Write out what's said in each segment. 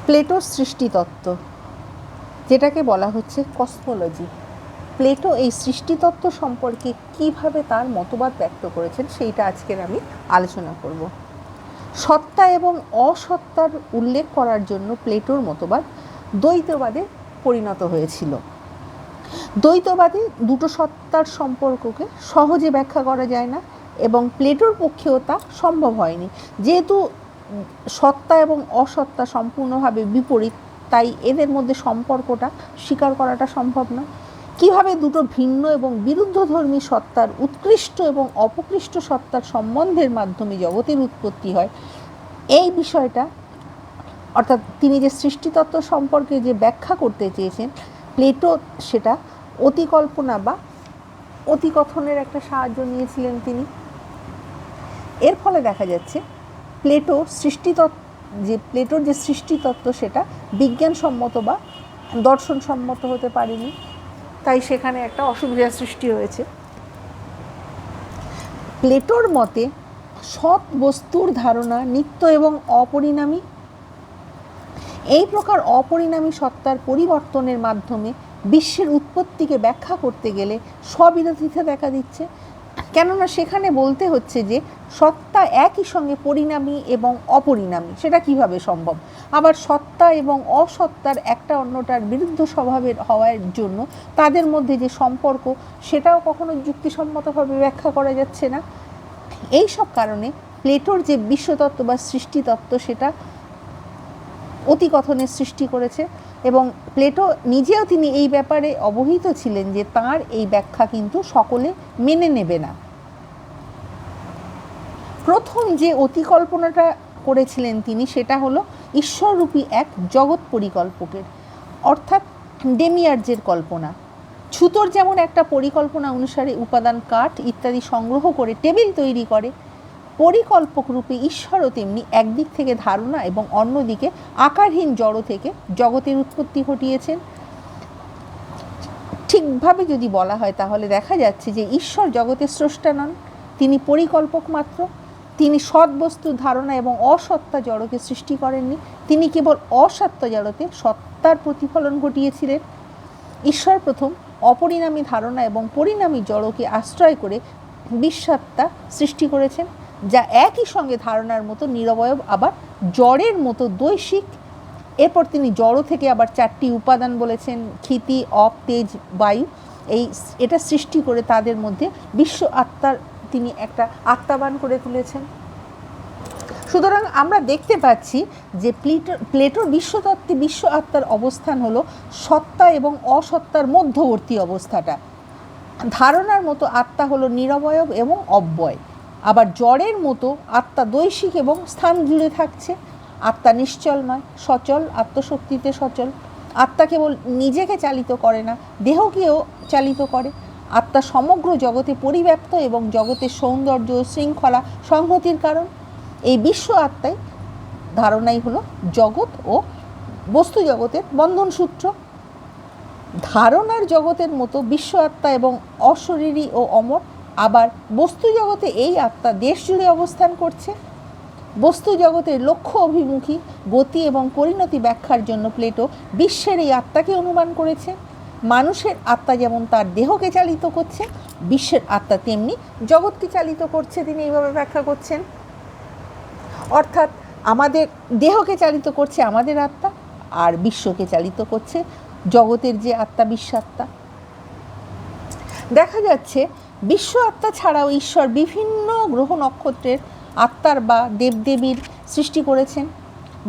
প্লেটোর সৃষ্টিতত্ত্ব, যেটাকে বলা হচ্ছে কসমোলজি। প্লেটো এই সৃষ্টিতত্ত্ব সম্পর্কে কিভাবে তার মতবাদ ব্যক্ত করেছেন সেইটা আজকের আমি আলোচনা করব। সত্তা এবং অসত্তার উল্লেখ করার জন্য প্লেটোর মতবাদ দ্বৈতবাদে পরিণত হয়েছিল। দ্বৈতবাদে দুটো সত্তার সম্পর্ককে সহজে ব্যাখ্যা করা যায় না এবং প্লেটোর পক্ষেও তা সম্ভব হয়নি। যেহেতু সত্তা এবং অসত্তা সম্পূর্ণভাবে বিপরীত, তাই এদের মধ্যে সম্পর্কটা স্বীকার করাটা সম্ভব না। কিভাবে দুটো ভিন্ন এবং বিরুদ্ধধর্মী সত্তার উৎকৃষ্ট এবং অপকৃষ্ট সত্তার সম্বন্ধের মাধ্যমে জগতের উৎপত্তি হয়, এই বিষয়টা অর্থাৎ তিনি যে সৃষ্টিতত্ত্ব সম্পর্কে যে ব্যাখ্যা করতে চেয়েছেন, প্লেটো সেটা অতিকল্পনা বা অতিকথনের একটা সাহায্য নিয়েছিলেন তিনি। এর ফলে দেখা যাচ্ছে প্লেটোর যে সৃষ্টিতত্ত্ব সেটা বিজ্ঞানসম্মত বা দর্শনসম্মত হতে পারেনি, তাই সেখানে একটা অসুবিধার সৃষ্টি হয়েছে। প্লেটোর মতে সৎ বস্তুর ধারণা নিত্য এবং অপরিণামী। এই প্রকার অপরিণামী সত্তার পরিবর্তনের মাধ্যমে বিশ্বের উৎপত্তিকে ব্যাখ্যা করতে গেলে স্ববিরোধিতা দেখা দিচ্ছে, কেননা সেখানে বলতে হচ্ছে যে সত্তা একই সঙ্গে পরিণামী এবং অপরিণামী, সেটা কিভাবে সম্ভব? আবার সত্তা এবং অসত্তার একটা অন্যটার বিরুদ্ধ স্বভাবের হওয়ার জন্য তাদের মধ্যে যে সম্পর্ক, সেটাও কখনো যুক্তিসম্মতভাবে ব্যাখ্যা করা যাচ্ছে না। এই সব কারণে প্লেটোর যে বিশ্বতত্ত্ব বা সৃষ্টিতত্ত্ব সেটা অতিকথনের সৃষ্টি করেছে এবং প্লেটো নিজেও তিনি এই ব্যাপারে অবহিত ছিলেন যে তাঁর এই ব্যাখ্যা কিন্তু সকলে মেনে নেবে না। প্রথম যে অতিকল্পনাটা করেছিলেন তিনি, সেটা হলো ঈশ্বররূপী এক জগৎ পরিকল্পকের, অর্থাৎ ডেমিয়ার্জের কল্পনা। ছুতোর যেমন একটা পরিকল্পনা অনুসারে উপাদান কাঠ ইত্যাদি সংগ্রহ করে টেবিল তৈরি করে, পরিকল্পক রূপে ঈশ্বরও তেমনি একদিক থেকে ধারণা এবং অন্যদিকে আকারহীন জড় থেকে জগতের উৎপত্তি ঘটিয়েছেন। ঠিকভাবে যদি বলা হয় তাহলে দেখা যাচ্ছে যে ঈশ্বর জগতের স্রষ্টা নন, তিনি পরিকল্পক মাত্র। তিনি সৎ বস্তুর ধারণা এবং অসত্তা জড়কে সৃষ্টি করেননি, তিনি কেবল অসত্তা জড়তে সত্তার প্রতিফলন ঘটিয়েছিলেন। ঈশ্বর প্রথম অপরিণামী ধারণা এবং পরিণামী জড়কে আশ্রয় করে বিশ্বাত্মা সৃষ্টি করেছেন, যা একই সঙ্গে ধারণার মতো নিরবয়ব আবার জড়ের মতো দৈশিক। এরপর তিনি জড় থেকে আবার চারটি উপাদান বলেছেন, ক্ষিতি, অপ, তেজ, বায়ু। এটা সৃষ্টি করে তাদের মধ্যে বিশ্ব আত্মার তিনি একটা আত্মাবান করে তুলেছেন। সুতরাং আমরা দেখতে পাচ্ছি যে প্লেটোর বিশ্বতত্ত্বে বিশ্ব আত্মার অবস্থান হলো সত্তা এবং অসত্তার মধ্যবর্তী অবস্থাটা। ধারণার মতো আত্মা হলো নিরবয়ব এবং অব্যয়, আবার জড়ের মতো আত্মা দৈশিক এবং স্থান জুড়ে থাকছে। আত্মা নিশ্চল নয়, সচল, আত্মশক্তিতে সচল। আত্মা কেবল নিজেকে চালিত করে না, দেহকেও চালিত করে। আত্মা সমগ্র জগতে পরিব্যাপ্ত এবং জগতের সৌন্দর্য, শৃঙ্খলা, সংহতির কারণ। এই বিশ্ব আত্মাই ধারণাই হলো জগৎ ও বস্তু জগতের বন্ধনসূত্র। ধারণার জগতের মতো বিশ্ব আত্মা এবং অশরীরী ও অমর, আবার বস্তু জগতে এই আত্মা দেশ জুড়ে অবস্থান করছে। বস্তু জগতের লক্ষ্য অভিমুখী গতি এবং পরিণতি ব্যাখ্যার জন্য প্লেটো বিশ্বের এই আত্মাকে অনুমান করেছে। মানুষের আত্মা যেমন তার দেহকে চালিত করছে, বিশ্বের আত্মা তেমনি জগৎকে চালিত করছে, তিনি এইভাবে ব্যাখ্যা করছেন। অর্থাৎ আমাদের দেহকে চালিত করছে আমাদের আত্মা, আর বিশ্বকে চালিত করছে জগতের যে আত্মা, বিশ্বাত্মা। দেখা যাচ্ছে বিশ্ব আত্মা ছাড়াও ঈশ্বর বিভিন্ন গ্রহ নক্ষত্রের আত্মার বা দেবদেবীর সৃষ্টি করেছেন।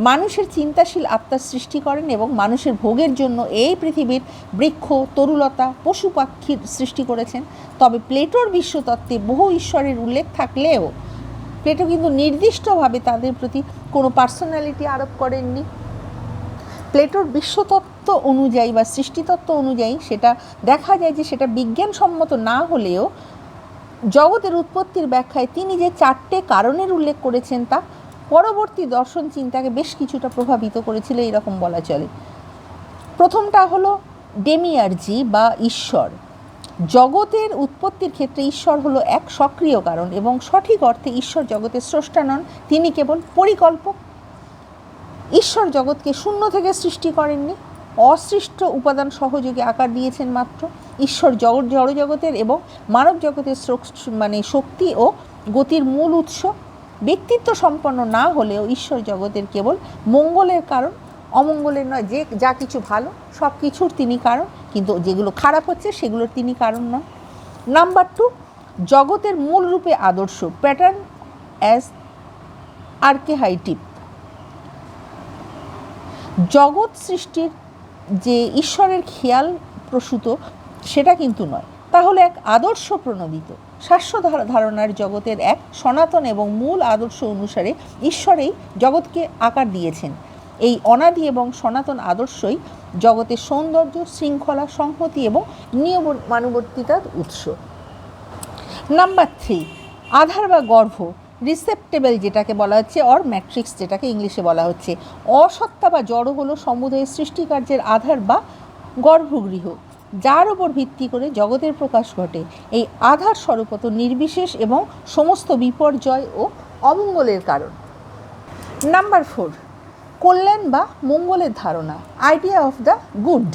মানুষের চিন্তাশীল আত্মার সৃষ্টি করেন এবং মানুষের ভোগের জন্য এই পৃথিবীর বৃক্ষ, তরুলতা, পশু পাখির সৃষ্টি করেছেন। তবে প্লেটোর বিশ্বতত্ত্বে বহু ঈশ্বরের উল্লেখ থাকলেও প্লেটো কিন্তু নির্দিষ্টভাবে তাদের প্রতি কোনো পার্সোনালিটি আরোপ করেননি। প্লেটোর বিশ্বতত্ত্ব অনুযায়ী বা সৃষ্টিতত্ত্ব অনুযায়ী সেটা দেখা যায় যে সেটা বিজ্ঞানসম্মত না হলেও জগতের উৎপত্তির ব্যাখ্যায় তিনি যে চারটে কারণের উল্লেখ করেছেন তা পরবর্তী দর্শন চিন্তাকে বেশ কিছুটা প্রভাবিত করেছিল, এরকম বলা চলে। প্রথমটা হলো ডেমিয়ার্জি বা ঈশ্বর। জগতের উৎপত্তির ক্ষেত্রে ঈশ্বর হলো এক সক্রিয় কারণ এবং সঠিক অর্থে ঈশ্বর জগতের স্রষ্টা নন, তিনি কেবল পরিকল্পক। ঈশ্বর জগৎকে শূন্য থেকে সৃষ্টি করেননি, অসৃষ্ট উপাদান সহযোগে আকার দিয়েছেন মাত্র। ঈশ্বর জড়জগতের এবং মানব জগতের শক্তি ও গতির মূল উৎস। ব্যক্তিত্ব সম্পন্ন না হলেও ঈশ্বর জগতের কেবল মঙ্গলের কারণ, অমঙ্গলের নয়। যে যা কিছু ভালো সব কিছুর তিনি কারণ, কিন্তু যেগুলো খারাপ হচ্ছে সেগুলোর তিনি কারণ নন। নাম্বার 2, জগতের মূল রূপে আদর্শ, প্যাটার্ন অ্যাজ আর্কেহাইটিপ। জগৎ সৃষ্টির যে ঈশ্বরের খেয়াল প্রসূত সেটা কিন্তু নয়, তাহলে এক আদর্শ প্রণোদিত শাশ্বত ধারণার জগতের এক সনাতন এবং মূল আদর্শ অনুসারে ঈশ্বরেই জগৎকে আকার দিয়েছেন। এই অনাদি এবং সনাতন আদর্শই জগতের সৌন্দর্য, শৃঙ্খলা, সংহতি এবং নিয়মানুবর্তিতার উৎস। নাম্বার 3, আধার বা গর্ভ, রিসেপ্টেবল যেটাকে বলা হচ্ছে, অর ম্যাট্রিক্স যেটাকে ইংলিশে বলা হচ্ছে। অসত্তা বা জড় হলো সমুদয় সৃষ্টিকার্যের আধার বা গর্ভগৃহ, যার উপর ভিত্তি করে জগতের প্রকাশ ঘটে। এই আধার স্বরূপত নির্বিশেষ এবং সমস্ত বিপর্যয় ও অমঙ্গলের কারণ। নাম্বার 4, কল্যাণ বা মঙ্গলের ধারণা, আইডিয়া অফ দ্য গুড।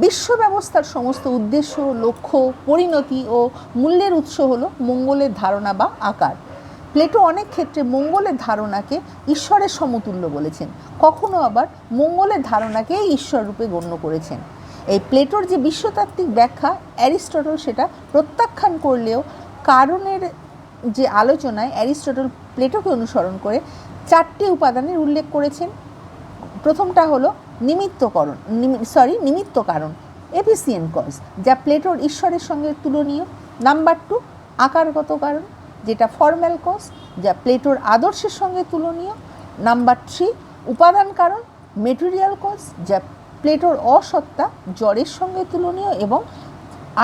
বিশ্ব ব্যবস্থার সমস্ত উদ্দেশ্য, লক্ষ্য, পরিণতি ও মূল্যের উৎস হলো মঙ্গলের ধারণা বা আকার। প্লেটো অনেক ক্ষেত্রে মঙ্গলের ধারণাকে ঈশ্বরের সমতুল্য বলেছেন, কখনো আবার মঙ্গলের ধারণাকে ঈশ্বর রূপে গণ্য করেছেন। এই প্লেটোর যে বিশ্বতাত্ত্বিক ব্যাখ্যা, অ্যারিস্টটল সেটা প্রত্যাখ্যান করলেও কারণের যে আলোচনায় অ্যারিস্টটল প্লেটোকে অনুসরণ করে 4টি উপাদানের উল্লেখ করেছেন। প্রথমটা হলো নিমিত্ত কারণ, এফিসিয়েন্ট কজ, যা প্লেটোর ঈশ্বরের সঙ্গে তুলনীয়। নাম্বার 2, আকারগত কারণ, যেটা ফর্ম্যাল কজ, যা প্লেটোর আদর্শের সঙ্গে তুলনীয়। নাম্বার 3, উপাদান কারণ, মেটেরিয়াল কজ, যা প্লেটোর অসত্তা, জড়ের সঙ্গে তুলনীয়। এবং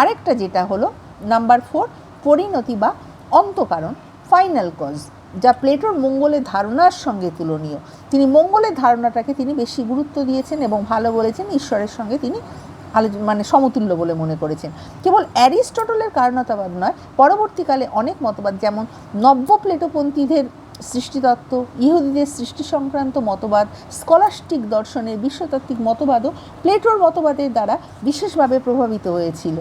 আরেকটা যেটা হলো নাম্বার 4, পরিণতি বা অন্তকারণ, ফাইনাল কজ, যা প্লেটোর মঙ্গলের ধারণার সঙ্গে তুলনীয়। তিনি মঙ্গলের ধারণাটাকে তিনি বেশি গুরুত্ব দিয়েছেন এবং ভালো বলেছেন, ঈশ্বরের সঙ্গে তিনি সমতুল্য বলে মনে করেছেন। কেবল অ্যারিস্টটলের কারণতাবাদ নয়, পরবর্তীকালে অনেক মতবাদ, যেমন নব্য প্লেটোপন্থীদের সৃষ্টিতত্ত্ব, ইহুদিদের সৃষ্টি সংক্রান্ত মতবাদ, স্কলাস্টিক দর্শনের বিশ্বতাত্ত্বিক মতবাদও প্লেটোর মতবাদের দ্বারা বিশেষভাবে প্রভাবিত হয়েছিল।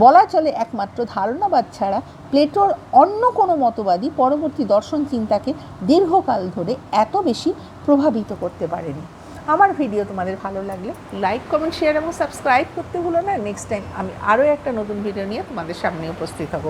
বলা চলে একমাত্র ধারণাবাদ ছাড়া প্লেটোর অন্য কোনো মতবাদই পরবর্তী দর্শন চিন্তাকে দীর্ঘকাল ধরে এত বেশি প্রভাবিত করতে পারেনি। আমার ভিডিও তোমাদের ভালো লাগলে লাইক, কমেন্ট, শেয়ার এবং সাবস্ক্রাইব করতে ভুলো না। নেক্সট টাইম আমি আরও একটা নতুন ভিডিও নিয়ে তোমাদের সামনে উপস্থিত হব।